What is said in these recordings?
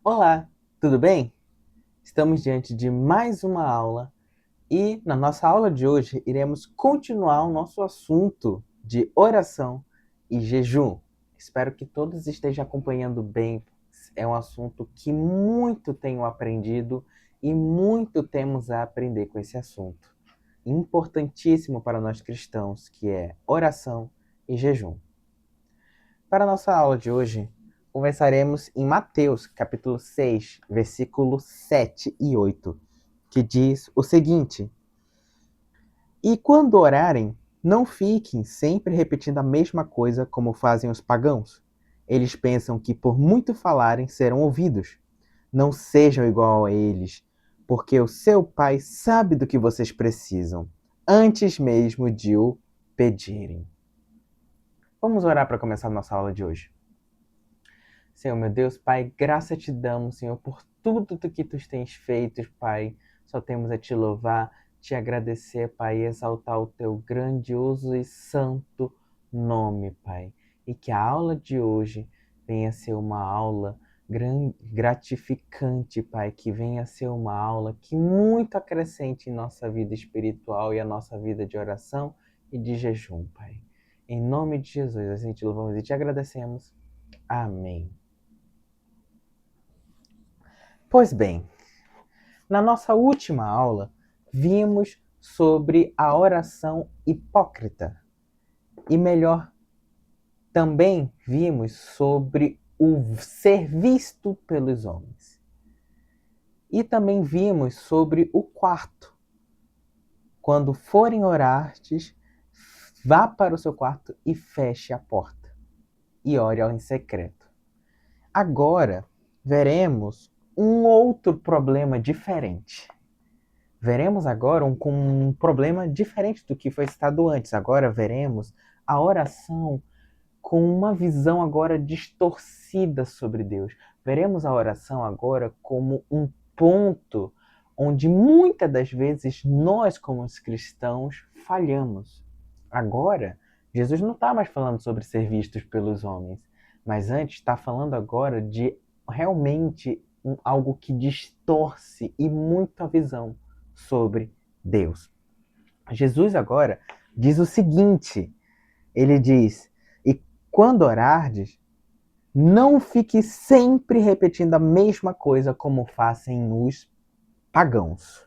Olá, tudo bem? Estamos diante de mais uma aula e na nossa aula de hoje iremos continuar o nosso assunto de oração e jejum. Espero que todos estejam acompanhando bem. É um assunto que muito tenho aprendido e muito temos a aprender com esse assunto. Importantíssimo para nós cristãos, que é oração e jejum. Para a nossa aula de hoje, conversaremos em Mateus, capítulo 6, versículos 7 e 8, que diz o seguinte: E quando orarem, não fiquem sempre repetindo a mesma coisa como fazem os pagãos. Eles pensam que por muito falarem serão ouvidos. Não sejam igual a eles, porque o seu Pai sabe do que vocês precisam, antes mesmo de o pedirem. Vamos orar para começar a nossa aula de hoje. Senhor, meu Deus, Pai, graça te damos, Senhor, por tudo do que tu tens feito, Pai. Só temos a te louvar, te agradecer, Pai, e exaltar o teu grandioso e santo nome, Pai. E que a aula de hoje venha ser uma aula gratificante, Pai, que venha ser uma aula que muito acrescente em nossa vida espiritual e a nossa vida de oração e de jejum, Pai. Em nome de Jesus, assim te louvamos e te agradecemos. Amém. Pois bem, na nossa última aula, vimos sobre a oração hipócrita. E melhor, também vimos sobre o ser visto pelos homens. E também vimos sobre o quarto. Quando forem orardes, vá para o seu quarto e feche a porta. E ore em secreto. Agora, veremos um outro problema diferente. Veremos agora um problema diferente do que foi citado antes. Agora veremos a oração com uma visão agora distorcida sobre Deus. Veremos a oração agora como um ponto onde muitas das vezes nós, como os cristãos, falhamos. Agora, Jesus não está mais falando sobre ser vistos pelos homens, mas antes está falando agora de realmente algo que distorce e muito a visão sobre Deus. Jesus agora diz o seguinte, ele diz, e quando orardes, não fique sempre repetindo a mesma coisa como fazem os pagãos.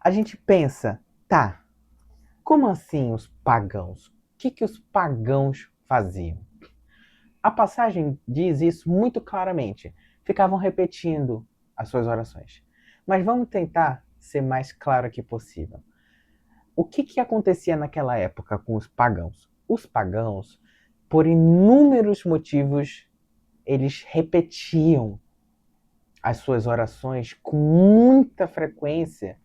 A gente pensa, tá, como assim os pagãos? O que os pagãos faziam? A passagem diz isso muito claramente. Ficavam repetindo as suas orações. Mas vamos tentar ser mais claro que possível. O que acontecia naquela época com os pagãos? Os pagãos, por inúmeros motivos, eles repetiam as suas orações com muita frequência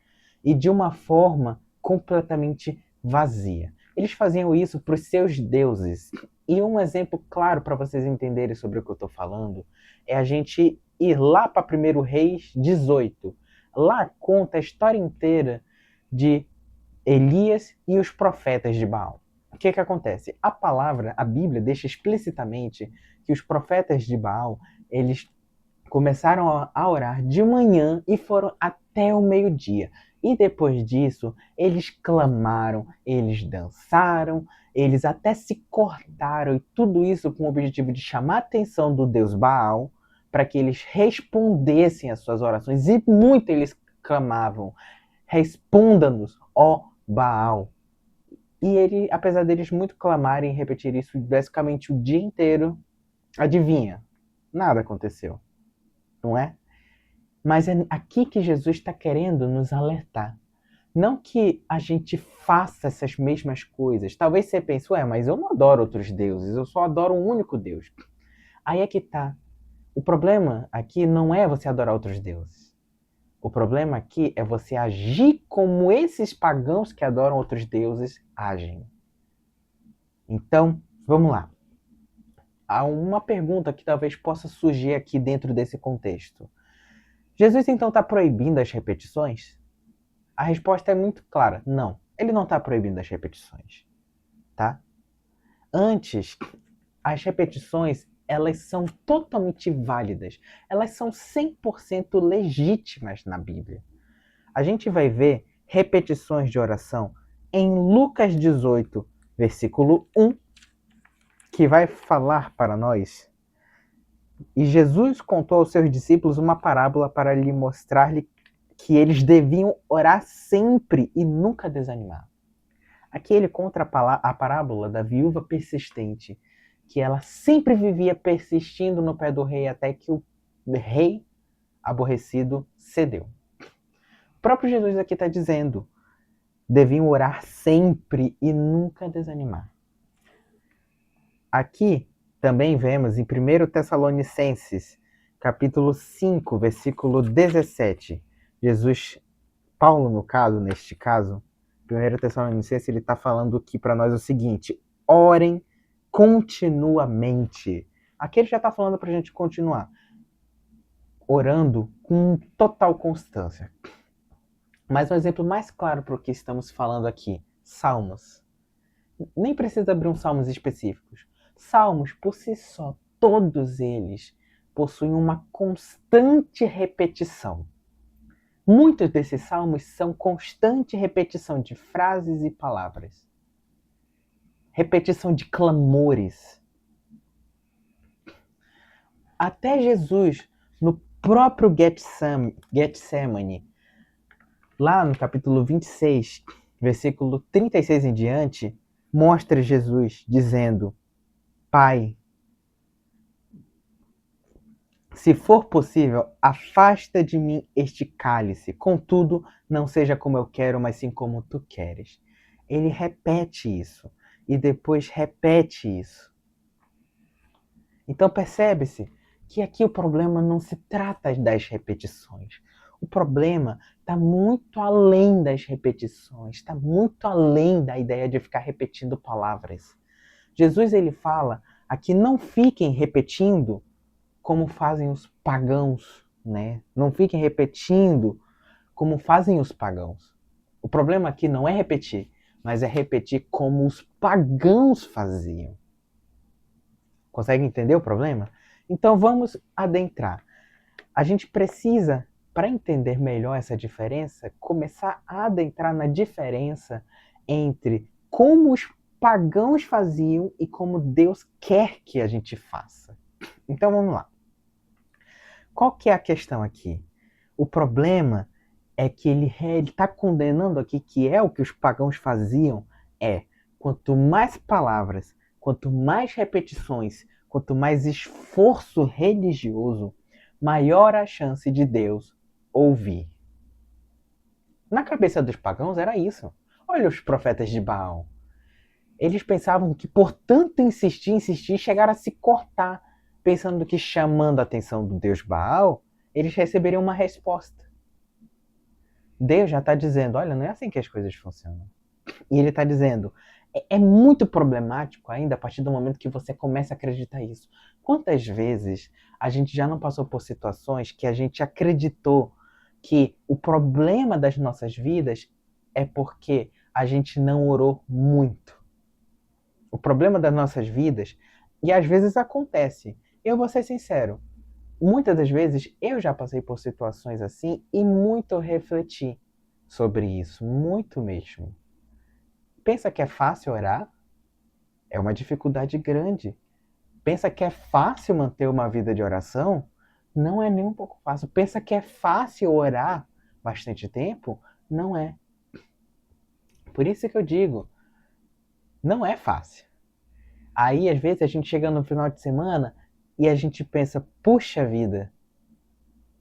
e de uma forma completamente vazia. Eles faziam isso para os seus deuses. E um exemplo claro para vocês entenderem sobre o que eu estou falando é a gente ir lá para 1 Reis 18. Lá conta a história inteira de Elias e os profetas de Baal. O que acontece? A palavra, a Bíblia deixa explicitamente que os profetas de Baal, eles começaram a orar de manhã e foram até o meio-dia. E depois disso, eles clamaram, eles dançaram, eles até se cortaram, e tudo isso com o objetivo de chamar a atenção do deus Baal, para que eles respondessem às suas orações. E muito eles clamavam: responda-nos, ó Baal. E ele, apesar deles muito clamarem e repetir isso basicamente o dia inteiro, adivinha? Nada aconteceu, não é? Mas é aqui que Jesus está querendo nos alertar. Não que a gente faça essas mesmas coisas. Talvez você pense, ué, mas eu não adoro outros deuses, eu só adoro um único Deus. Aí é que tá. O problema aqui não é você adorar outros deuses. O problema aqui é você agir como esses pagãos que adoram outros deuses agem. Então, vamos lá. Há uma pergunta que talvez possa surgir aqui dentro desse contexto. Jesus então está proibindo as repetições? A resposta é muito clara, não. Ele não está proibindo as repetições, tá? Antes, as repetições elas são totalmente válidas. Elas são 100% legítimas na Bíblia. A gente vai ver repetições de oração em Lucas 18, versículo 1, que vai falar para nós. E Jesus contou aos seus discípulos uma parábola para lhe mostrar-lhe que eles deviam orar sempre e nunca desanimar. Aqui ele conta a parábola da viúva persistente, que ela sempre vivia persistindo no pé do rei até que o rei aborrecido cedeu. O próprio Jesus aqui está dizendo, deviam orar sempre e nunca desanimar. Aqui também vemos em 1 Tessalonicenses, capítulo 5, versículo 17. Paulo, no caso, neste caso, 1 Tessalonicenses, ele está falando aqui para nós o seguinte: orem continuamente. Aqui ele já está falando para a gente continuar orando com total constância. Mas um exemplo mais claro para o que estamos falando aqui, Salmos. Nem precisa abrir uns salmos específicos. Salmos, por si só, todos eles possuem uma constante repetição. Muitos desses salmos são constante repetição de frases e palavras. Repetição de clamores. Até Jesus, no próprio Getsemane, lá no capítulo 26, versículo 36 em diante, mostra Jesus dizendo: Pai, se for possível, afasta de mim este cálice. Contudo, não seja como eu quero, mas sim como tu queres. Ele repete isso e depois repete isso. Então percebe-se que aqui o problema não se trata das repetições. O problema está muito além das repetições, está muito além da ideia de ficar repetindo palavras. Jesus ele fala aqui, não fiquem repetindo como fazem os pagãos, né? Não fiquem repetindo como fazem os pagãos. O problema aqui não é repetir, mas é repetir como os pagãos faziam. Consegue entender o problema? Então vamos adentrar. A gente precisa, para entender melhor essa diferença, começar a adentrar na diferença entre como os pagãos faziam e como Deus quer que a gente faça. Então vamos lá. Qual que é a questão aqui? O problema é que ele está condenando aqui que é o que os pagãos faziam, quanto mais palavras, quanto mais repetições, quanto mais esforço religioso, maior a chance de Deus ouvir. Na cabeça dos pagãos era isso. Olha os profetas de Baal. Eles pensavam que por tanto insistir, chegaram a se cortar, pensando que chamando a atenção do Deus Baal, eles receberiam uma resposta. Deus já está dizendo, olha, não é assim que as coisas funcionam. E ele está dizendo, é muito problemático ainda a partir do momento que você começa a acreditar isso. Quantas vezes a gente já não passou por situações que a gente acreditou que o problema das nossas vidas é porque a gente não orou muito. O problema das nossas vidas, e às vezes acontece, eu vou ser sincero, muitas das vezes eu já passei por situações assim e muito refleti sobre isso, muito mesmo. Pensa que é fácil orar? É uma dificuldade grande. Pensa que é fácil manter uma vida de oração? Não é nem um pouco fácil. Pensa que é fácil orar bastante tempo? Não é. Por isso que eu digo, não é fácil. Aí, às vezes, a gente chega no final de semana e a gente pensa, puxa vida,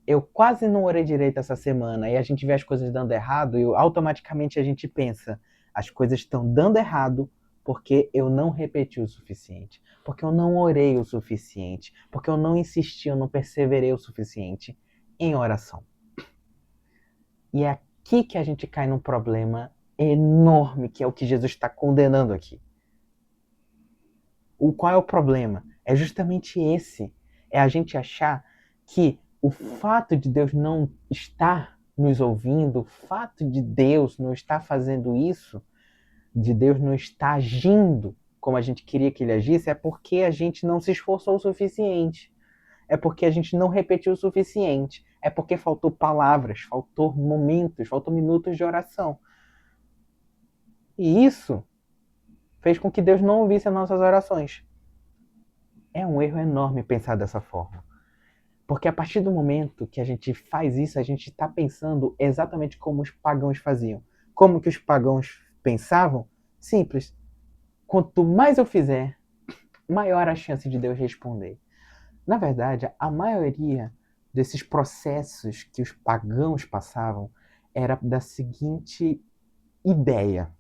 eu quase não orei direito essa semana, e a gente vê as coisas dando errado e automaticamente a gente pensa, as coisas estão dando errado porque eu não repeti o suficiente, porque eu não orei o suficiente, porque eu não insisti, eu não perseverei o suficiente em oração. E é aqui que a gente cai num problema enorme, que é o que Jesus está condenando aqui. Qual é o problema? É justamente esse. É a gente achar que o fato de Deus não estar nos ouvindo, o fato de Deus não estar fazendo isso, de Deus não estar agindo como a gente queria que ele agisse, é porque a gente não se esforçou o suficiente. É porque a gente não repetiu o suficiente. É porque faltou palavras, faltou momentos, faltou minutos de oração. E isso fez com que Deus não ouvisse as nossas orações. É um erro enorme pensar dessa forma. Porque a partir do momento que a gente faz isso, a gente está pensando exatamente como os pagãos faziam. Como que os pagãos pensavam? Simples. Quanto mais eu fizer, maior a chance de Deus responder. Na verdade, a maioria desses processos que os pagãos passavam era da seguinte ideia.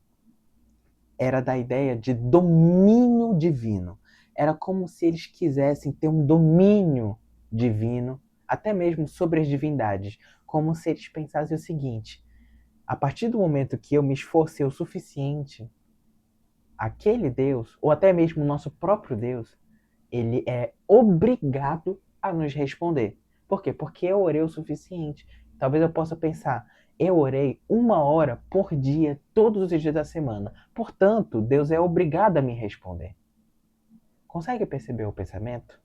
Era da ideia de domínio divino. Era como se eles quisessem ter um domínio divino, até mesmo sobre as divindades. Como se eles pensassem o seguinte: a partir do momento que eu me esforcei o suficiente, aquele Deus, ou até mesmo o nosso próprio Deus, ele é obrigado a nos responder. Por quê? Porque eu orei o suficiente. Talvez eu possa pensar, eu orei 1 hora por dia, todos os dias da semana. Portanto, Deus é obrigado a me responder. Consegue perceber o pensamento?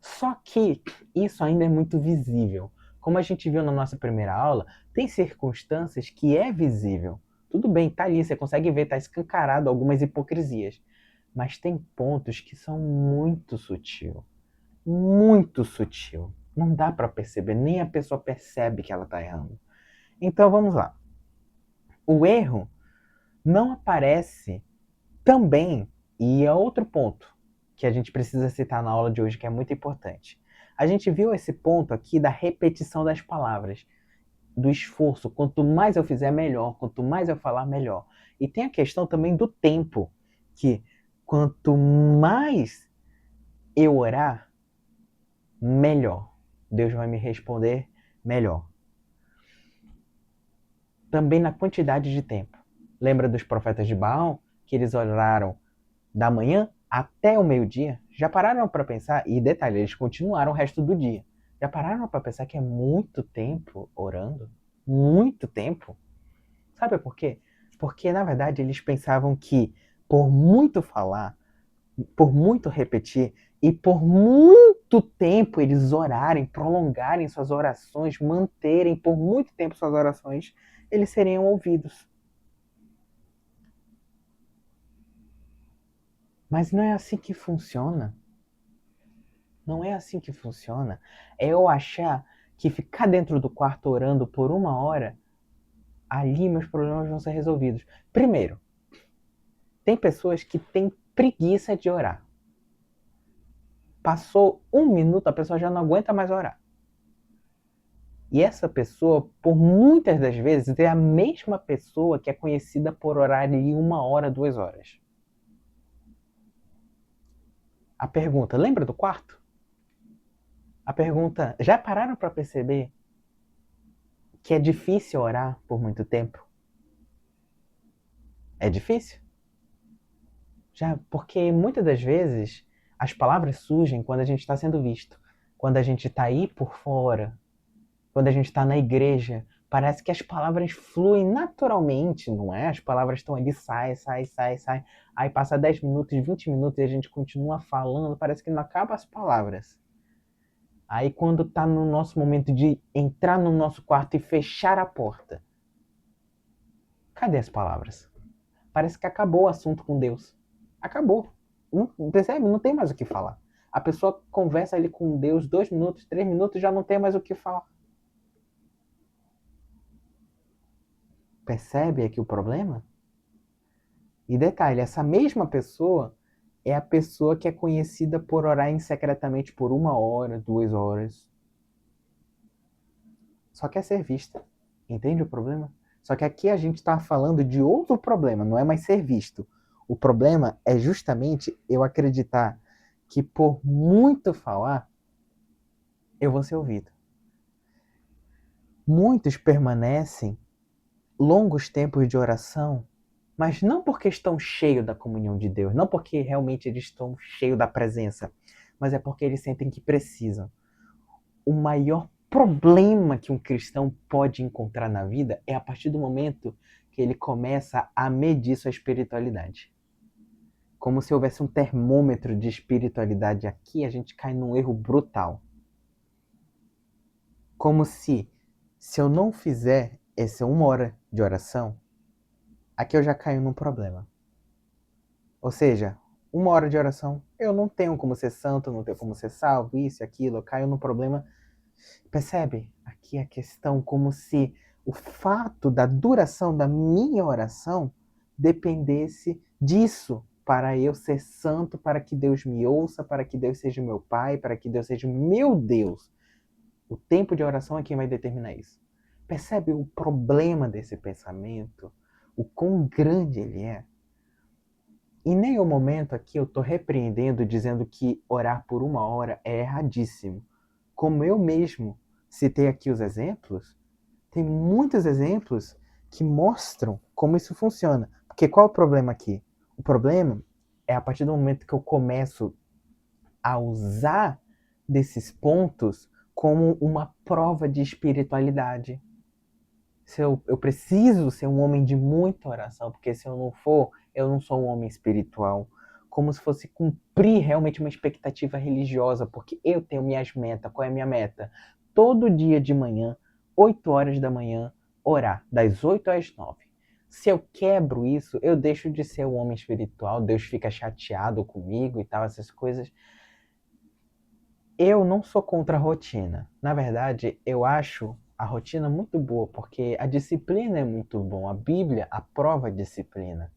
Só que isso ainda é muito visível. Como a gente viu na nossa primeira aula, tem circunstâncias que é visível. Tudo bem, tá ali, você consegue ver, tá escancarado algumas hipocrisias. Mas tem pontos que são muito sutil. Muito sutil. Não dá para perceber, nem a pessoa percebe que ela está errando. Então vamos lá. O erro não aparece também, e é outro ponto que a gente precisa citar na aula de hoje que é muito importante. A gente viu esse ponto aqui da repetição das palavras, do esforço. Quanto mais eu fizer, melhor. Quanto mais eu falar, melhor. E tem a questão também do tempo, que quanto mais eu orar, melhor. Deus vai me responder melhor. Também na quantidade de tempo. Lembra dos profetas de Baal? Que eles oraram da manhã até o meio-dia? Já pararam para pensar? E detalhe, eles continuaram o resto do dia. Já pararam para pensar que é muito tempo orando? Muito tempo? Sabe por quê? Porque, na verdade, eles pensavam que por muito falar, por muito repetir e por muito tempo eles orarem, prolongarem suas orações, manterem por muito tempo suas orações, eles seriam ouvidos. Mas não é assim que funciona. Não é assim que funciona. É eu achar que ficar dentro do quarto orando por 1 hora, ali meus problemas vão ser resolvidos. Primeiro, tem pessoas que têm preguiça de orar. Passou 1 minuto, a pessoa já não aguenta mais orar. E essa pessoa, por muitas das vezes, é a mesma pessoa que é conhecida por orar ali 1 hora, 2 horas. A pergunta, lembra do quarto? A pergunta, já pararam para perceber que é difícil orar por muito tempo? É difícil? Já, porque muitas das vezes as palavras surgem quando a gente está sendo visto. Quando a gente está aí por fora, quando a gente está na igreja, parece que as palavras fluem naturalmente, não é? As palavras estão ali, sai, sai, sai, sai. Aí passa 10 minutos, 20 minutos e a gente continua falando, parece que não acaba as palavras. Aí quando está no nosso momento de entrar no nosso quarto e fechar a porta, cadê as palavras? Parece que acabou o assunto com Deus. Acabou. Não, percebe? Não tem mais o que falar. A pessoa conversa ali com Deus 2 minutos, 3 minutos, já não tem mais o que falar. Percebe aqui o problema? E detalhe, essa mesma pessoa é a pessoa que é conhecida por orar secretamente por 1 hora, 2 horas. Só quer ser vista. Entende o problema? Só que aqui a gente está falando de outro problema, não é mais ser visto. O problema é justamente eu acreditar que por muito falar, eu vou ser ouvido. Muitos permanecem longos tempos de oração, mas não porque estão cheios da comunhão de Deus, não porque realmente eles estão cheios da presença, mas é porque eles sentem que precisam. O maior problema que um cristão pode encontrar na vida é a partir do momento que ele começa a medir sua espiritualidade. como se houvesse um termômetro de espiritualidade aqui, a gente cai num erro brutal. Como se eu não fizer essa 1 hora de oração, aqui eu já caio num problema. Ou seja, 1 hora de oração, eu não tenho como ser santo, não tenho como ser salvo, isso e aquilo, eu caio num problema. Percebe? Aqui a questão como se o fato da duração da minha oração dependesse disso para eu ser santo, para que Deus me ouça, para que Deus seja o meu Pai, para que Deus seja o meu Deus. O tempo de oração é quem vai determinar isso. Percebe o problema desse pensamento? O quão grande ele é? Em nenhum momento aqui eu estou repreendendo, dizendo que orar por 1 hora é erradíssimo. Como eu mesmo citei aqui os exemplos, tem muitos exemplos que mostram como isso funciona. Porque qual é o problema aqui? O problema é a partir do momento que eu começo a usar desses pontos como uma prova de espiritualidade. Se eu preciso ser um homem de muita oração, porque se eu não for, eu não sou um homem espiritual. Como se fosse cumprir realmente uma expectativa religiosa, porque eu tenho minhas metas. Qual é a minha meta? Todo dia de manhã, 8 horas da manhã, orar, das 8 às 9. Se eu quebro isso, eu deixo de ser um homem espiritual, Deus fica chateado comigo e tal, essas coisas. Eu não sou contra a rotina. Na verdade, eu acho a rotina muito boa, porque a disciplina é muito bom. A Bíblia aprova a disciplina.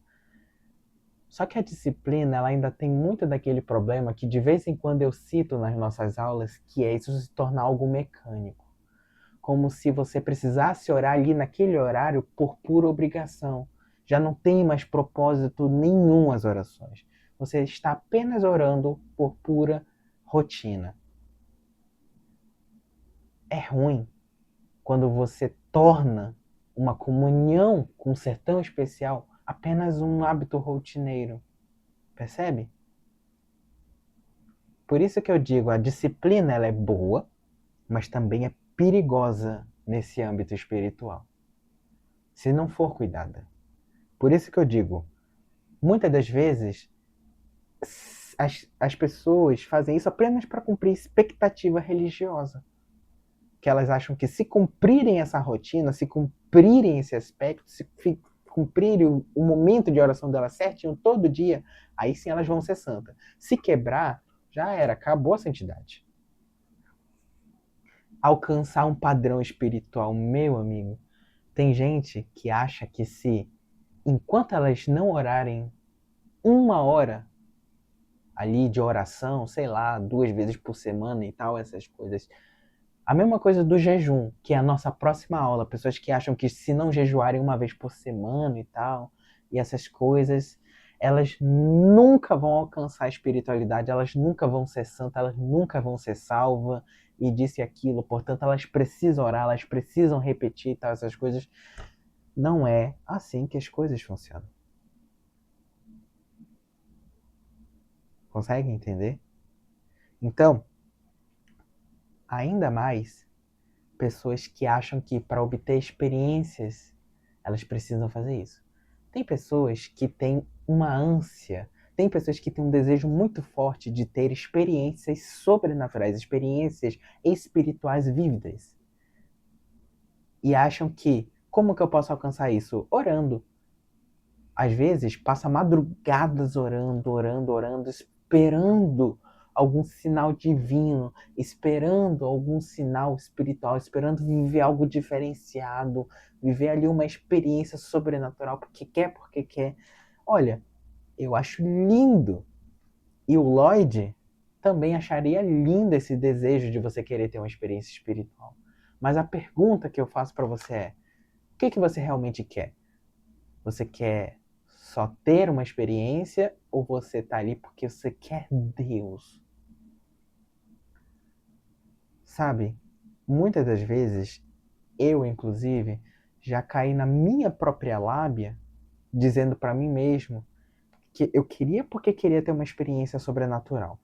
Só que a disciplina, ela ainda tem muito daquele problema que de vez em quando eu cito nas nossas aulas, que é isso se tornar algo mecânico. Como se você precisasse orar ali naquele horário por pura obrigação. Já não tem mais propósito nenhum as orações. Você está apenas orando por pura rotina. É ruim quando você torna uma comunhão com um ser tão especial apenas um hábito rotineiro. Percebe? Por isso que eu digo, a disciplina ela é boa, mas também é perigosa nesse âmbito espiritual, se não for cuidada. Por isso que eu digo, muitas das vezes as pessoas fazem isso apenas para cumprir expectativa religiosa. Que elas acham que se cumprirem essa rotina, se cumprirem esse aspecto, se cumprirem o momento de oração delas certinho todo dia, aí sim elas vão ser santas. Se quebrar, já era, acabou a santidade. Alcançar um padrão espiritual, meu amigo, tem gente que acha que se, enquanto elas não orarem 1 hora ali de oração, sei lá, 2 vezes por semana e tal, essas coisas, a mesma coisa do jejum, que é a nossa próxima aula. Pessoas que acham que se não jejuarem 1 vez por semana e tal, e essas coisas, elas nunca vão alcançar a espiritualidade, elas nunca vão ser santas, elas nunca vão ser salvas, e disso e aquilo. Portanto, elas precisam orar, elas precisam repetir e tal, essas coisas. Não é assim que as coisas funcionam. Consegue entender? Então, ainda mais pessoas que acham que para obter experiências elas precisam fazer isso. Tem pessoas que têm uma ânsia, tem pessoas que têm um desejo muito forte de ter experiências sobrenaturais, experiências espirituais vívidas. E acham que, como que eu posso alcançar isso? Orando. Às vezes, passa madrugadas orando, orando, orando, esperando algum sinal divino, esperando algum sinal espiritual, esperando viver algo diferenciado, viver ali uma experiência sobrenatural, porque quer. Olha, eu acho lindo. E o Lloyd também acharia lindo esse desejo de você querer ter uma experiência espiritual. Mas a pergunta que eu faço para você é: o que você realmente quer? Você quer só ter uma experiência ou você tá ali porque você quer Deus? Sabe? Muitas das vezes, eu inclusive, já caí na minha própria lábia dizendo para mim mesmo que eu queria porque queria ter uma experiência sobrenatural.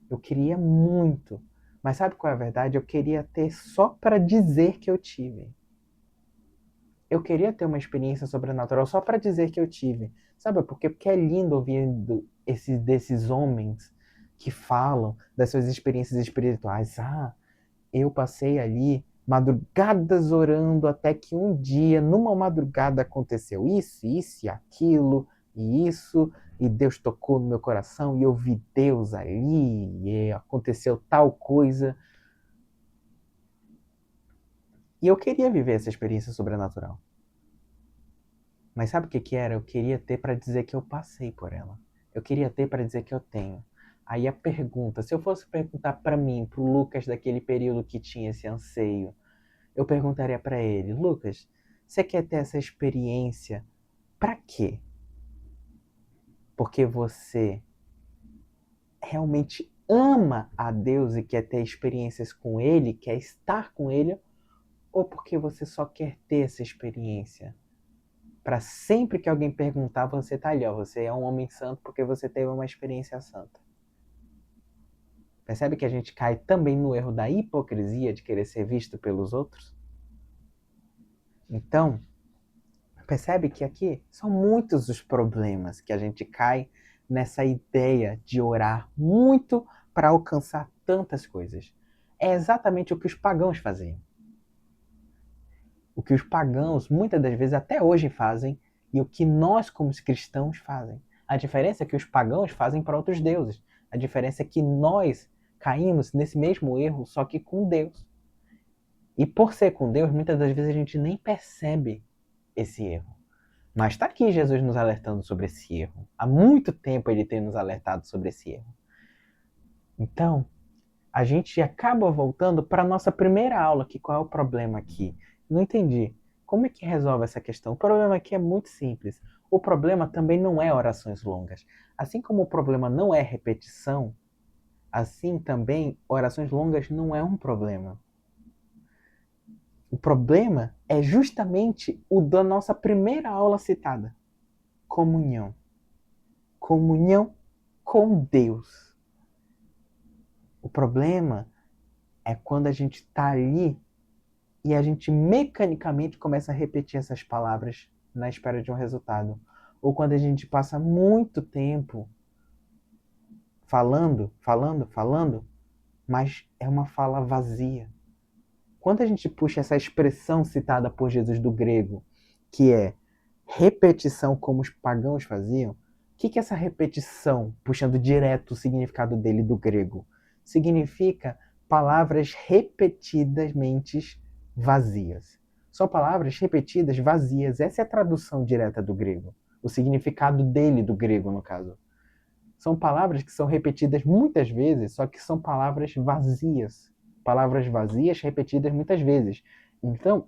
Eu queria muito. Mas sabe qual é a verdade? Eu queria ter só para dizer que eu tive. Eu queria ter uma experiência sobrenatural só para dizer que eu tive. Sabe por quê? Porque é lindo ouvir desses homens que falam das suas experiências espirituais. Eu passei ali madrugadas orando até que um dia, numa madrugada, aconteceu isso e aquilo, e isso, e Deus tocou no meu coração, e eu vi Deus ali, e aconteceu tal coisa. E eu queria viver essa experiência sobrenatural. Mas sabe o que era? Eu queria ter para dizer que eu passei por ela. Eu queria ter para dizer que eu tenho. Aí a pergunta, se eu fosse perguntar para mim, pro Lucas daquele período que tinha esse anseio, eu perguntaria para ele: Lucas, você quer ter essa experiência para quê? Porque você realmente ama a Deus e quer ter experiências com Ele, quer estar com Ele, ou porque você só quer ter essa experiência? Para sempre que alguém perguntar, você tá ali, ó, você é um homem santo porque você teve uma experiência santa. Percebe que a gente cai também no erro da hipocrisia de querer ser visto pelos outros? Então, percebe que aqui são muitos os problemas que a gente cai nessa ideia de orar muito para alcançar tantas coisas. É exatamente o que os pagãos faziam. O que os pagãos muitas das vezes até hoje fazem e o que nós como cristãos fazem. A diferença é que os pagãos fazem para outros deuses. A diferença é que nós caímos nesse mesmo erro, só que com Deus. E por ser com Deus, muitas das vezes a gente nem percebe esse erro. Mas está aqui Jesus nos alertando sobre esse erro. Há muito tempo ele tem nos alertado sobre esse erro. Então, a gente acaba voltando para a nossa primeira aula, que qual é o problema aqui? Não entendi. Como é que resolve essa questão? O problema aqui é muito simples. O problema também não é orações longas. Assim como o problema não é repetição, assim também orações longas não é um problema. O problema é justamente o da nossa primeira aula citada. Comunhão. Comunhão com Deus. O problema é quando a gente está ali e a gente mecanicamente começa a repetir essas palavras na espera de um resultado. Ou quando a gente passa muito tempo falando, mas é uma fala vazia. Quando a gente puxa essa expressão citada por Jesus do grego, que é repetição como os pagãos faziam, o que é essa repetição, puxando direto o significado dele do grego? Significa palavras repetidamente vazias. São palavras repetidas vazias. Essa é a tradução direta do grego. O significado dele, do grego, no caso. São palavras que são repetidas muitas vezes, só que são palavras vazias. Palavras vazias repetidas muitas vezes. Então,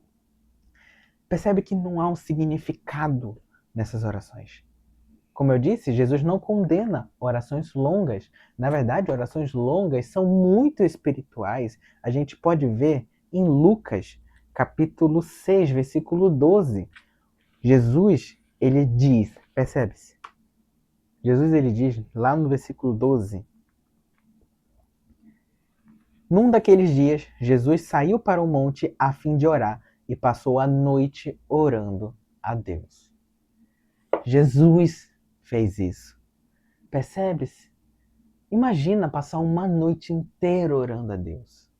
percebe que não há um significado nessas orações. Como eu disse, Jesus não condena orações longas. Na verdade, orações longas são muito espirituais. A gente pode ver em Lucas, capítulo 6, versículo 12. Jesus, ele diz, percebe-se? Jesus, ele diz, lá no versículo 12, num daqueles dias, Jesus saiu para o monte a fim de orar e passou a noite orando a Deus. Jesus fez isso. Percebe-se? Imagina passar uma noite inteira orando a Deus.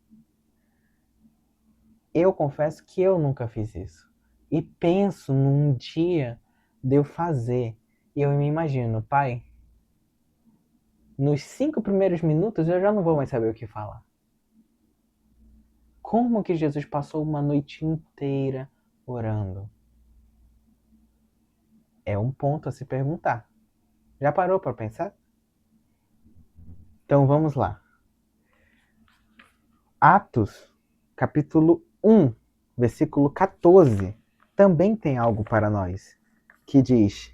Eu confesso que eu nunca fiz isso. E penso num dia de eu fazer. E eu me imagino, Pai, nos 5 primeiros minutos eu já não vou mais saber o que falar. Como que Jesus passou uma noite inteira orando? É um ponto a se perguntar. Já parou para pensar? Então vamos lá. Atos, capítulo 1, versículo 14, também tem algo para nós, que diz: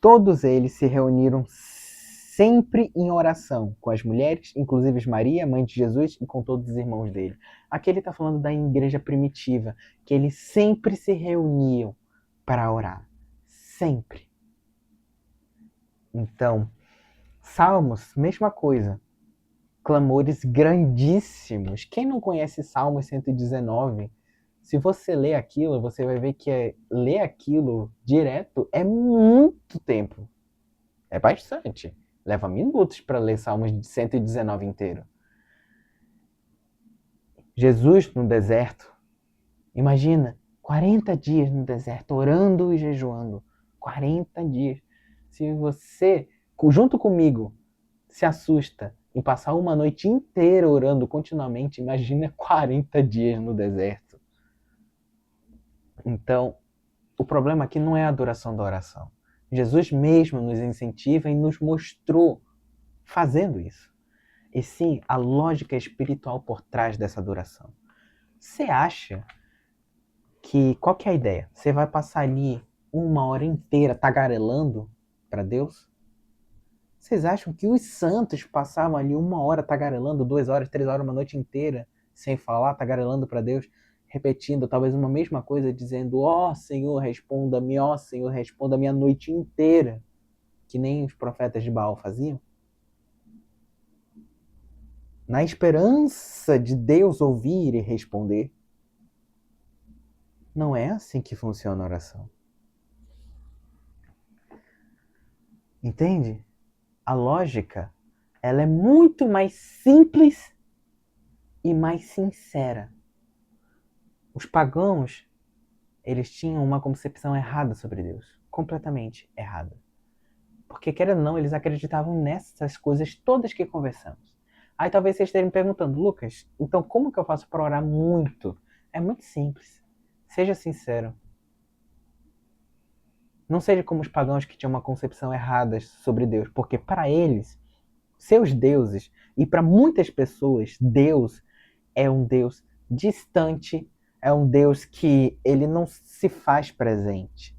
todos eles se reuniram sempre em oração com as mulheres, inclusive Maria, mãe de Jesus, e com todos os irmãos dele. Aqui ele está falando da igreja primitiva, que eles sempre se reuniam para orar. Sempre. Então, Salmos, mesma coisa. Clamores grandíssimos. Quem não conhece Salmos 119? Se você ler aquilo, você vai ver que ler aquilo direto é muito tempo. É bastante. Leva minutos para ler Salmos de 119 inteiro. Jesus no deserto. Imagina, 40 dias no deserto, orando e jejuando. 40 dias. Se você, junto comigo, se assusta em passar uma noite inteira orando continuamente, imagina 40 dias no deserto. Então, o problema aqui não é a duração da oração. Jesus mesmo nos incentiva e nos mostrou fazendo isso. E sim, a lógica espiritual por trás dessa duração. Você acha que... Qual que é a ideia? Você vai passar ali uma hora inteira tagarelando para Deus? Vocês acham que os santos passavam ali uma hora tagarelando, 2 horas, 3 horas, uma noite inteira, sem falar, tagarelando para Deus, repetindo talvez uma mesma coisa, dizendo: ó Senhor, responda-me, ó Senhor, responda-me a noite inteira, que nem os profetas de Baal faziam? Na esperança de Deus ouvir e responder. Não é assim que funciona a oração. Entende? A lógica, ela é muito mais simples e mais sincera. Os pagãos, eles tinham uma concepção errada sobre Deus. Completamente errada. Porque, querendo ou não, eles acreditavam nessas coisas todas que conversamos. Aí talvez vocês estejam me perguntando: Lucas, então como que eu faço para orar muito? É muito simples. Seja sincero. Não seja como os pagãos que tinham uma concepção errada sobre Deus. Porque para eles, seus deuses, e para muitas pessoas, Deus é um Deus distante, é um Deus que ele não se faz presente.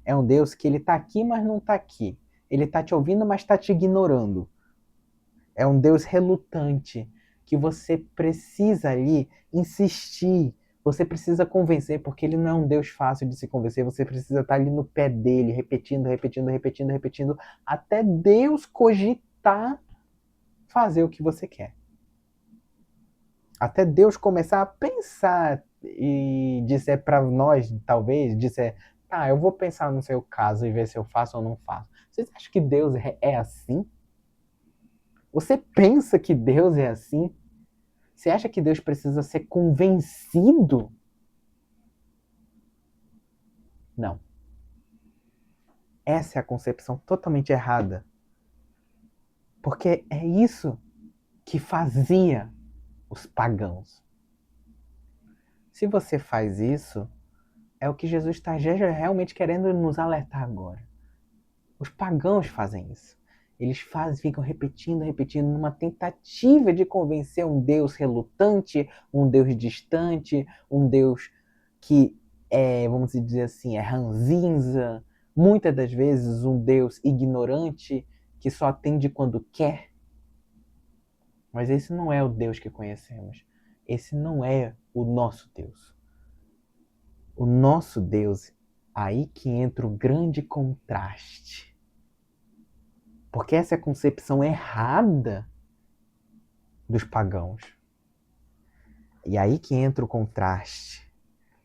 É um Deus que ele está aqui, mas não está aqui. Ele está te ouvindo, mas está te ignorando. É um Deus relutante, que você precisa ali insistir, você precisa convencer, porque ele não é um Deus fácil de se convencer, você precisa estar ali no pé dele, repetindo, repetindo, repetindo, repetindo, até Deus cogitar fazer o que você quer. Até Deus começar a pensar e dizer para nós, talvez, dizer: tá, eu vou pensar no seu caso e ver se eu faço ou não faço. Vocês acham que Deus é assim? Você pensa que Deus é assim? Você acha que Deus precisa ser convencido? Não. Essa é a concepção totalmente errada. Porque é isso que fazia os pagãos. Se você faz isso, é o que Jesus está realmente querendo nos alertar agora. Os pagãos fazem isso. Eles ficam repetindo, repetindo, numa tentativa de convencer um Deus relutante, um Deus distante, um Deus que é, vamos dizer assim, é ranzinza, muitas das vezes um Deus ignorante, que só atende quando quer. Mas esse não é o Deus que conhecemos. Esse não é o nosso Deus. O nosso Deus, aí que entra o grande contraste. Porque essa é a concepção errada dos pagãos. E aí que entra o contraste,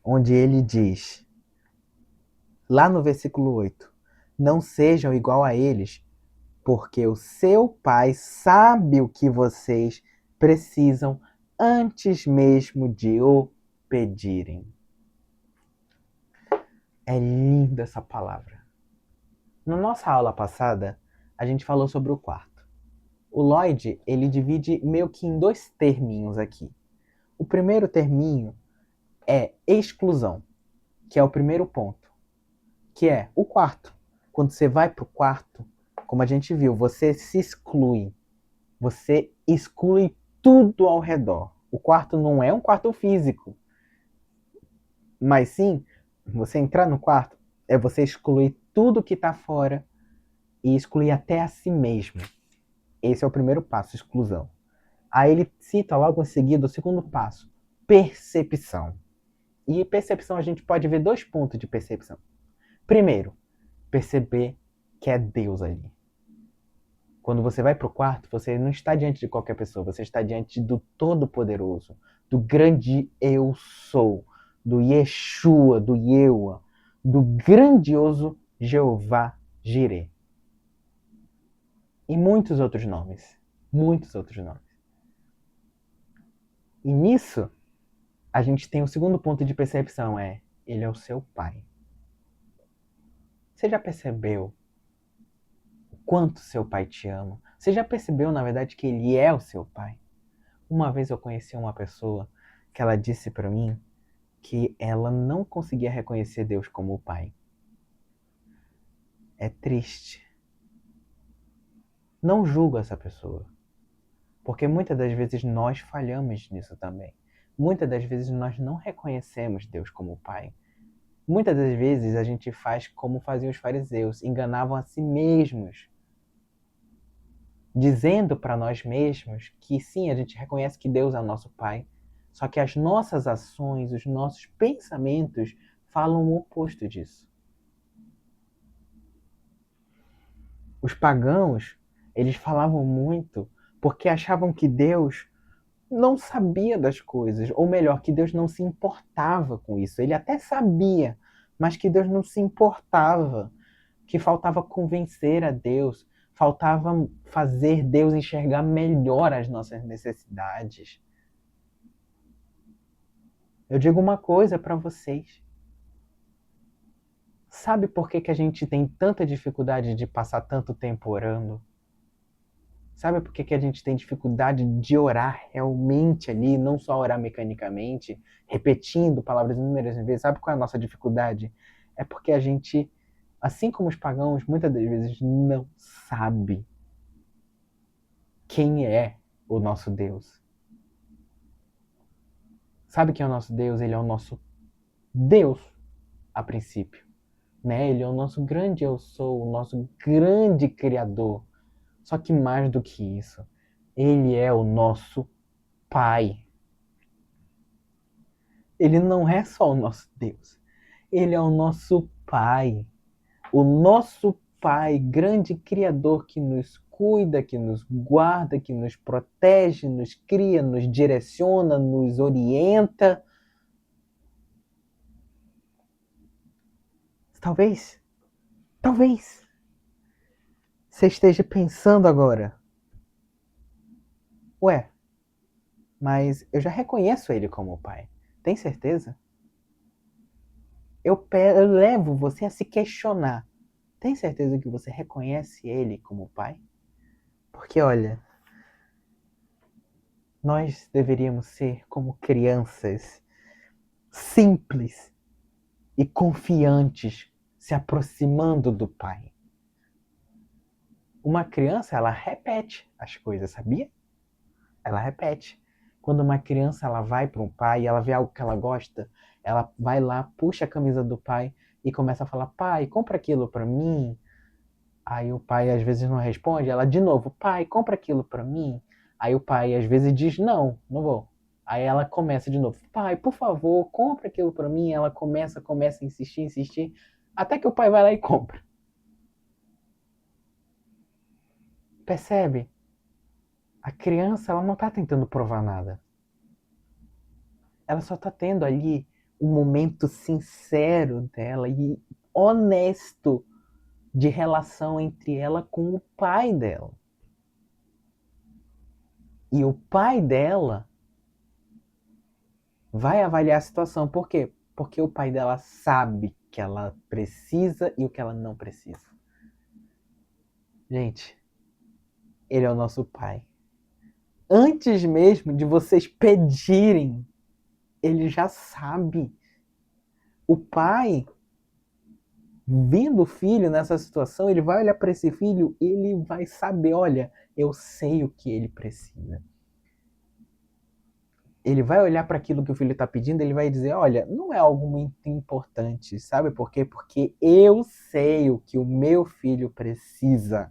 onde ele diz, lá no versículo 8, não sejam igual a eles, porque o seu Pai sabe o que vocês precisam antes mesmo de o pedirem. É linda essa palavra. Na nossa aula passada, a gente falou sobre o quarto. O Lloyd, ele divide meio que em 2 terminhos aqui. O primeiro terminho é exclusão, que é o primeiro ponto, que é o quarto. Quando você vai para o quarto, como a gente viu, você se exclui. Você exclui tudo ao redor. O quarto não é um quarto físico, mas sim, você entrar no quarto é você excluir tudo que está fora e excluir até a si mesmo. Esse é o primeiro passo, exclusão. Aí ele cita logo em seguida o segundo passo, percepção. E percepção, a gente pode ver 2 pontos de percepção. Primeiro, perceber que é Deus ali. Quando você vai para o quarto, você não está diante de qualquer pessoa, você está diante do Todo-Poderoso, do grande Eu Sou, do Yeshua, do Yewa, do grandioso Jeová Jireh. e muitos outros nomes. Muitos outros nomes. E nisso, a gente tem o segundo ponto de percepção, ele é o seu pai. Você já percebeu o quanto seu pai te ama? Você já percebeu, na verdade, que ele é o seu pai? Uma vez eu conheci uma pessoa que ela disse para mim que ela não conseguia reconhecer Deus como o pai. É triste. Não julgo essa pessoa, porque muitas das vezes nós falhamos nisso também. Muitas das vezes nós não reconhecemos Deus como pai. Muitas das vezes a gente faz como faziam os fariseus, enganavam a si mesmos, dizendo para nós mesmos que sim, a gente reconhece que Deus é o nosso pai, só que as nossas ações, os nossos pensamentos falam o oposto disso. Os pagãos, eles falavam muito porque achavam que Deus não sabia das coisas, ou melhor, que Deus não se importava com isso. Ele até sabia, mas que Deus não se importava, que faltava convencer a Deus, faltava fazer Deus enxergar melhor as nossas necessidades. Eu digo uma coisa para vocês. Sabe por que a gente tem tanta dificuldade de passar tanto tempo orando? Sabe por que a gente tem dificuldade de orar realmente ali, não só orar mecanicamente, repetindo palavras inúmeras vezes? Sabe qual é a nossa dificuldade? É porque a gente, assim como os pagãos, muitas das vezes não sabe quem é o nosso Deus. Sabe quem é o nosso Deus? Ele é o nosso Deus, a princípio. Né? Ele é o nosso grande eu sou, o nosso grande Criador. Só que mais do que isso, ele é o nosso Pai. Ele não é só o nosso Deus. Ele é o nosso Pai. O nosso Pai, grande Criador que nos cuida, que nos guarda, que nos protege, nos cria, nos direciona, nos orienta. Talvez você esteja pensando agora, ué, mas eu já reconheço ele como pai. Tem certeza? Eu levo você a se questionar. Tem certeza que você reconhece ele como pai? Porque olha, nós deveríamos ser como crianças, simples e confiantes, se aproximando do pai. Uma criança, ela repete as coisas, sabia? Ela repete. Quando uma criança ela vai para um pai, ela vê algo que ela gosta, ela vai lá, puxa a camisa do pai e começa a falar: pai, compra aquilo para mim. Aí o pai às vezes não responde, ela de novo: pai, compra aquilo para mim. Aí o pai às vezes diz: não, não vou. Aí ela começa de novo: pai, por favor, compra aquilo para mim. Ela começa a insistir, insistir, até que o pai vai lá e compra. Percebe? A criança ela não está tentando provar nada. Ela só está tendo ali um momento sincero dela e honesto de relação entre ela com o pai dela. E o pai dela vai avaliar a situação. Por quê? Porque o pai dela sabe que ela precisa e o que ela não precisa. Gente, ele é o nosso pai. Antes mesmo de vocês pedirem, ele já sabe. O pai, vendo o filho nessa situação, ele vai olhar para esse filho e ele vai saber, olha, eu sei o que ele precisa. Ele vai olhar para aquilo que o filho está pedindo, ele vai dizer, olha, não é algo muito importante, sabe por quê? Porque eu sei o que o meu filho precisa.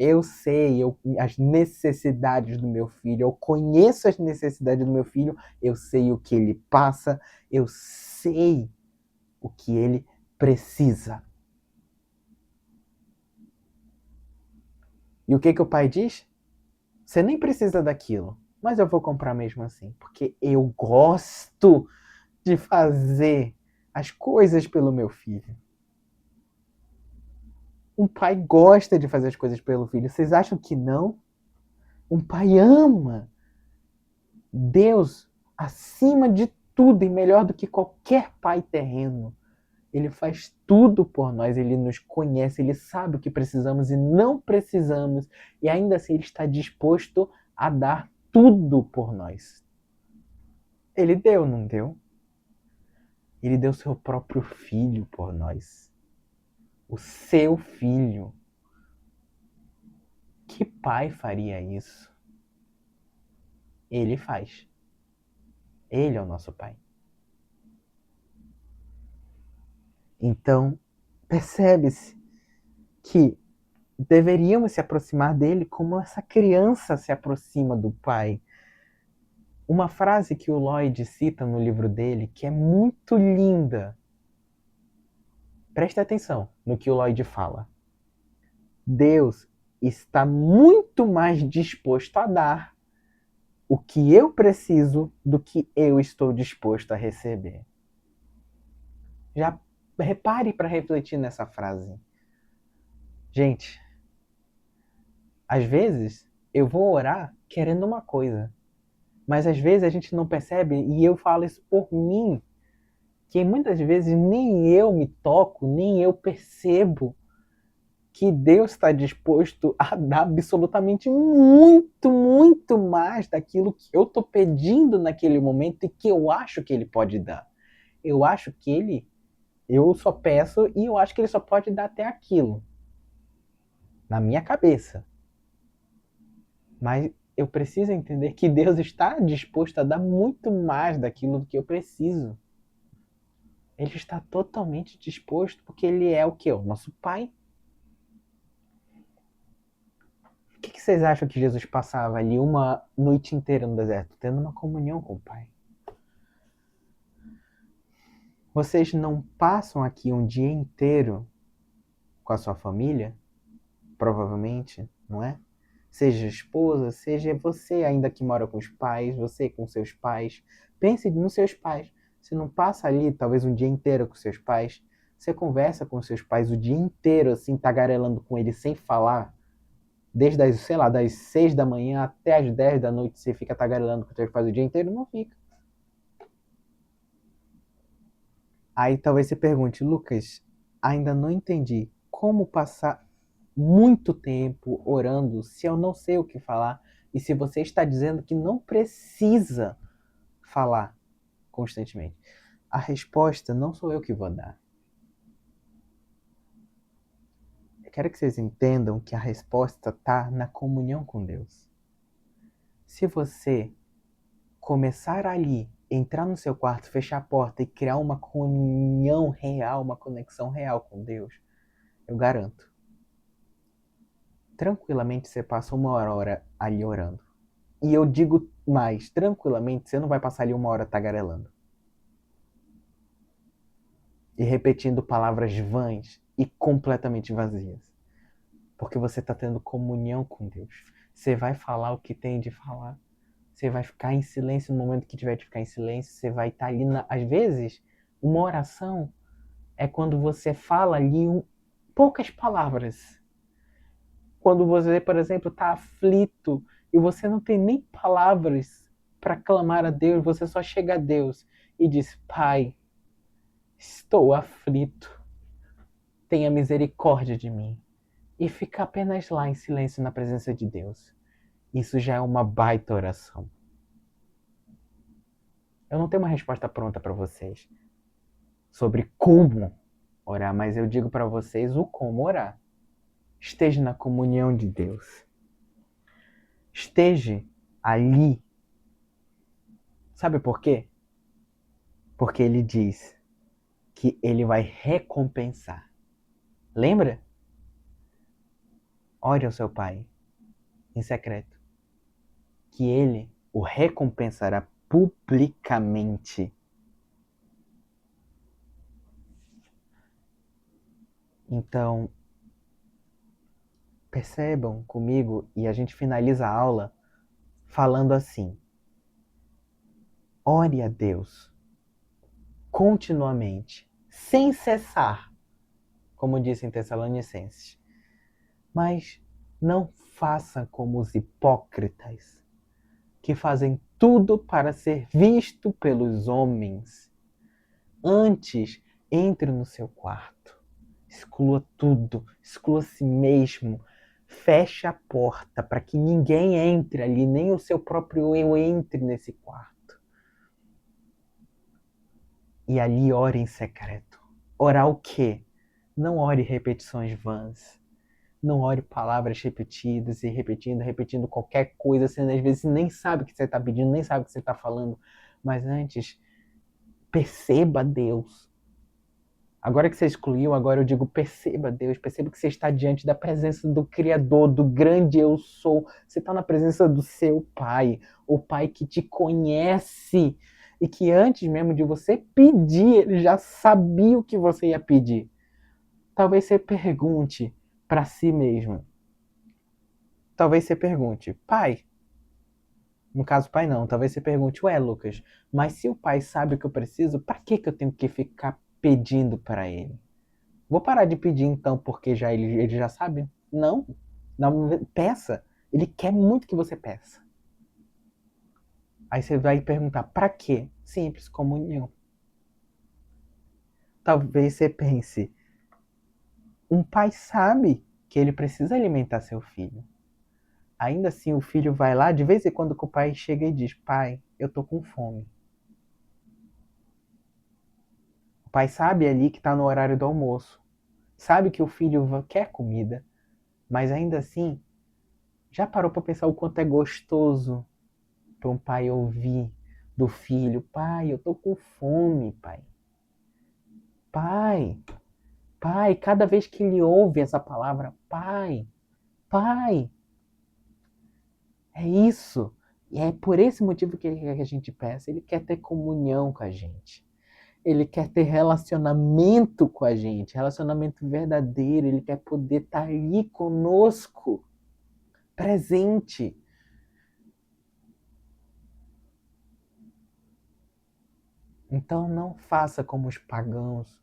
Eu sei as necessidades do meu filho, eu conheço as necessidades do meu filho, eu sei o que ele passa, eu sei o que ele precisa. E o que o pai diz? Você nem precisa daquilo, mas eu vou comprar mesmo assim, porque eu gosto de fazer as coisas pelo meu filho. Um pai gosta de fazer as coisas pelo filho. Vocês acham que não? Um pai ama Deus acima de tudo e melhor do que qualquer pai terreno. Ele faz tudo por nós, ele nos conhece, ele sabe o que precisamos e não precisamos, e ainda assim ele está disposto a dar tudo por nós. Ele deu, não deu? Ele deu seu próprio filho por nós. O seu filho. Que pai faria isso? Ele faz. Ele é o nosso pai. Então, percebe-se que deveríamos se aproximar dele como essa criança se aproxima do pai. Uma frase que o Lloyd cita no livro dele, que é muito linda. Preste atenção no que o Lloyd fala. Deus está muito mais disposto a dar o que eu preciso do que eu estou disposto a receber. Já repare para refletir nessa frase. Gente, às vezes eu vou orar querendo uma coisa, mas às vezes a gente não percebe, e eu falo isso por mim, que muitas vezes nem eu me toco, nem eu percebo que Deus está disposto a dar absolutamente muito, muito mais daquilo que eu estou pedindo naquele momento e que eu acho que Ele pode dar. Eu acho que eu só peço e eu acho que Ele só pode dar até aquilo. Na minha cabeça. Mas eu preciso entender que Deus está disposto a dar muito mais daquilo que eu preciso. Ele está totalmente disposto porque Ele é o quê? O nosso Pai. O que vocês acham que Jesus passava ali uma noite inteira no deserto? Tendo uma comunhão com o Pai. Vocês não passam aqui um dia inteiro com a sua família? Provavelmente, não é? Seja esposa, seja você ainda que mora com os pais, você com seus pais. Pense nos seus pais. Você não passa ali talvez um dia inteiro com seus pais. Você conversa com seus pais o dia inteiro, assim, tagarelando com eles sem falar. Desde as, sei lá, das 6 da manhã até as 10 da noite você fica tagarelando com seus pais o dia inteiro? Não fica. Aí talvez você pergunte, Lucas, ainda não entendi como passar muito tempo orando se eu não sei o que falar e se você está dizendo que não precisa falar constantemente. A resposta não sou eu que vou dar. Eu quero que vocês entendam que a resposta está na comunhão com Deus. Se você começar ali, entrar no seu quarto, fechar a porta e criar uma comunhão real, uma conexão real com Deus, eu garanto. Tranquilamente você passa uma hora ali orando. E eu digo mais, tranquilamente você não vai passar ali uma hora tagarelando. E repetindo palavras vãs e completamente vazias. Porque você está tendo comunhão com Deus. Você vai falar o que tem de falar. Você vai ficar em silêncio no momento que tiver de ficar em silêncio. Você vai estar ali. Às vezes, uma oração é quando você fala ali poucas palavras. Quando você, por exemplo, está aflito e você não tem nem palavras para clamar a Deus, você só chega a Deus e diz: Pai, estou aflito, tenha misericórdia de mim. E fica apenas lá em silêncio na presença de Deus. Isso já é uma baita oração. Eu não tenho uma resposta pronta para vocês sobre como orar, mas eu digo para vocês o como orar. Esteja na comunhão de Deus. Esteja ali. Sabe por quê? Porque ele diz que ele vai recompensar. Lembra? Ore ao seu pai em secreto, que ele o recompensará publicamente. Então, percebam comigo e a gente finaliza a aula falando assim: ore a Deus continuamente, sem cessar, como disse em Tessalonicenses. Mas não faça como os hipócritas, que fazem tudo para ser visto pelos homens. Antes, entre no seu quarto, exclua tudo, exclua a si mesmo, feche a porta para que ninguém entre ali, nem o seu próprio eu entre nesse quarto. E ali ore em secreto. Orar o quê? Não ore repetições vãs. Não ore palavras repetidas e repetindo qualquer coisa. Você às vezes nem sabe o que você está pedindo, nem sabe o que você está falando. Mas antes, perceba Deus. Agora que você excluiu, agora eu digo, perceba Deus, perceba que você está diante da presença do Criador, do grande eu sou. Você está na presença do seu Pai, o Pai que te conhece e que antes mesmo de você pedir, ele já sabia o que você ia pedir. Talvez você pergunte para si mesmo. Talvez você pergunte, Pai, no caso Pai não, talvez você pergunte, ué Lucas, mas se o Pai sabe o que eu preciso, para que eu tenho que ficar pedindo para ele? Vou parar de pedir então, porque já ele já sabe? Não. Não, peça. Ele quer muito que você peça. Aí você vai perguntar, para quê? Simples, comunhão. Talvez você pense, um pai sabe que ele precisa alimentar seu filho. Ainda assim, o filho vai lá, de vez em quando que o pai chega e diz, pai, eu tô com fome. O pai sabe ali que está no horário do almoço. Sabe que o filho quer comida. Mas ainda assim, já parou para pensar o quanto é gostoso para um pai ouvir do filho: pai, eu tô com fome, pai. Pai, pai, cada vez que ele ouve essa palavra, pai, pai, é isso. E é por esse motivo que ele quer que a gente peça. Ele quer ter comunhão com a gente. Ele quer ter relacionamento com a gente, relacionamento verdadeiro. Ele quer poder estar ali conosco, presente. Então não faça como os pagãos,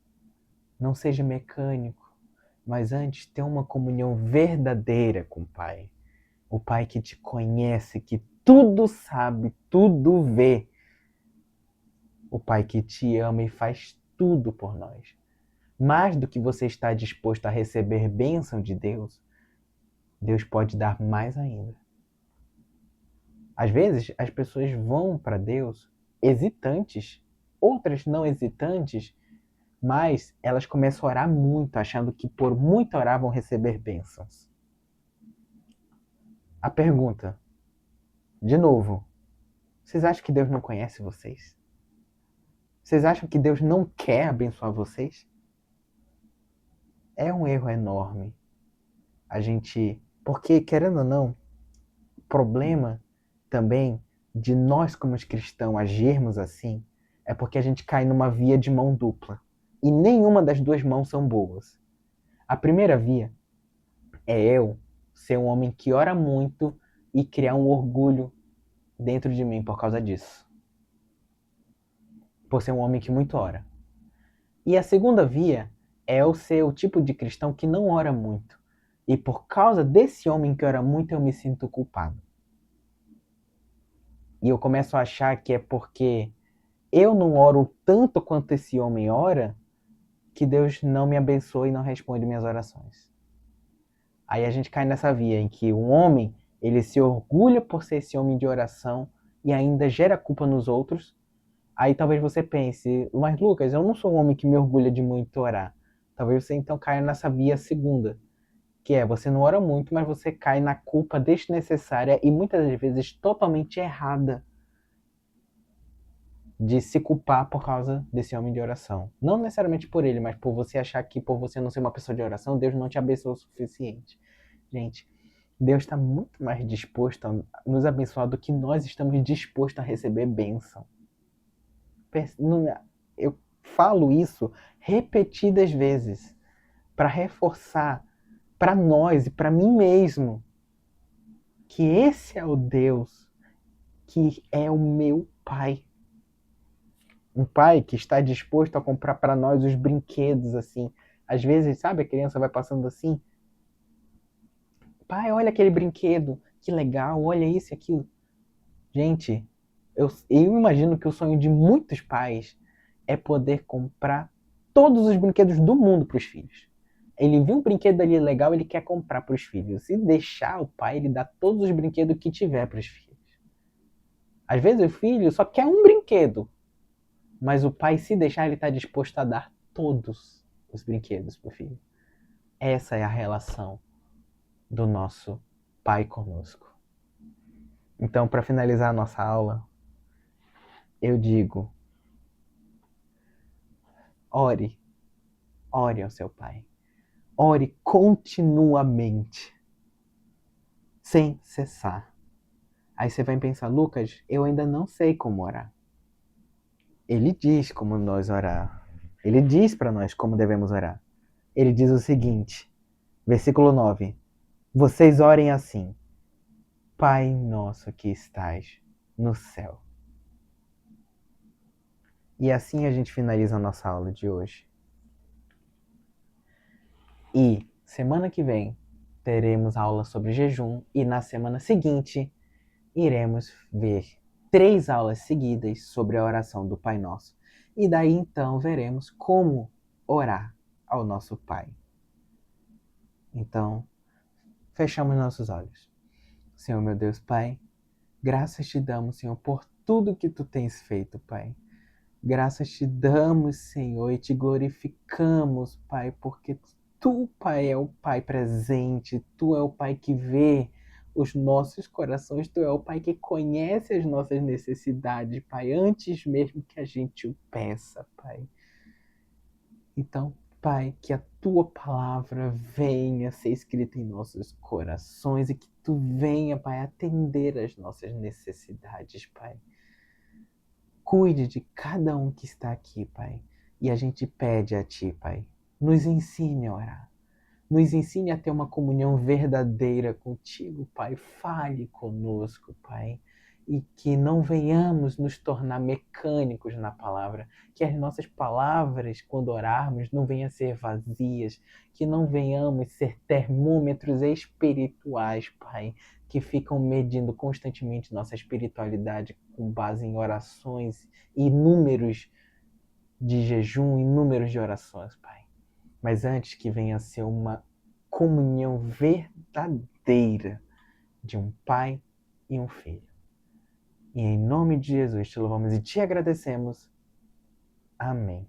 não seja mecânico, mas antes tenha uma comunhão verdadeira com o Pai. O Pai que te conhece, que tudo sabe, tudo vê. O Pai que te ama e faz tudo por nós. Mais do que você está disposto a receber bênção de Deus, Deus pode dar mais ainda. Às vezes, as pessoas vão para Deus hesitantes, outras não hesitantes, mas elas começam a orar muito, achando que por muito orar vão receber bênçãos. A pergunta, de novo, vocês acham que Deus não conhece vocês? Vocês acham que Deus não quer abençoar vocês? É um erro enorme. A gente, porque querendo ou não, o problema também de nós como cristãos agirmos assim é porque a gente cai numa via de mão dupla. E nenhuma das duas mãos são boas. A primeira via é eu ser um homem que ora muito e criar um orgulho dentro de mim por causa disso. Por ser um homem que muito ora. E a segunda via é eu ser o tipo de cristão que não ora muito. E por causa desse homem que ora muito, eu me sinto culpado. E eu começo a achar que é porque eu não oro tanto quanto esse homem ora, que Deus não me abençoa e não responde minhas orações. Aí a gente cai nessa via em que um homem, ele se orgulha por ser esse homem de oração e ainda gera culpa nos outros. Aí talvez você pense, mas Lucas, eu não sou um homem que me orgulha de muito orar. Talvez você então caia nessa via segunda, que é você não ora muito, mas você cai na culpa desnecessária e muitas das vezes totalmente errada de se culpar por causa desse homem de oração. Não necessariamente por ele, mas por você achar que por você não ser uma pessoa de oração, Deus não te abençoou o suficiente. Gente, Deus está muito mais disposto a nos abençoar do que nós estamos dispostos a receber bênção. Eu falo isso repetidas vezes para reforçar para nós e para mim mesmo que esse é o Deus que é o meu Pai. Um pai que está disposto a comprar para nós os brinquedos assim. Às vezes, sabe, a criança vai passando assim, pai, olha aquele brinquedo, que legal, olha isso e aquilo. Gente, eu imagino que o sonho de muitos pais é poder comprar todos os brinquedos do mundo para os filhos. Ele viu um brinquedo ali legal, ele quer comprar para os filhos. Se deixar o pai, ele dá todos os brinquedos que tiver para os filhos. Às vezes o filho só quer um brinquedo, mas o pai, se deixar, ele está disposto a dar todos os brinquedos para o filho. Essa é a relação do nosso pai conosco. Então, para finalizar a nossa aula, eu digo: ore, ore ao seu pai. Ore continuamente, sem cessar. Aí você vai pensar, Lucas, eu ainda não sei como orar. Ele diz como nós orar. Ele diz para nós como devemos orar. Ele diz o seguinte, versículo 9: vocês orem assim: Pai nosso que estás no céu. E assim a gente finaliza a nossa aula de hoje. E semana que vem teremos aula sobre jejum e na semana seguinte iremos ver 3 aulas seguidas sobre a oração do Pai Nosso. E daí então veremos como orar ao nosso Pai. Então, fechamos nossos olhos. Senhor meu Deus Pai, graças te damos, Senhor, por tudo que tu tens feito, Pai. Graças te damos, Senhor, e te glorificamos, Pai, porque tu, Pai, é o Pai presente, tu é o Pai que vê os nossos corações, tu é o Pai que conhece as nossas necessidades, Pai, antes mesmo que a gente o peça, Pai. Então, Pai, que a tua palavra venha ser escrita em nossos corações e que tu venha, Pai, atender às nossas necessidades, Pai. Cuide de cada um que está aqui, Pai. E a gente pede a Ti, Pai, nos ensine a orar. Nos ensine a ter uma comunhão verdadeira contigo, Pai. Fale conosco, Pai. E que não venhamos nos tornar mecânicos na palavra. Que as nossas palavras, quando orarmos, não venham a ser vazias. Que não venhamos ser termômetros espirituais, Pai. Que ficam medindo constantemente nossa espiritualidade com base em orações e números de jejum e números de orações, Pai. Mas antes que venha a ser uma comunhão verdadeira de um pai e um filho. E em nome de Jesus te louvamos e te agradecemos. Amém.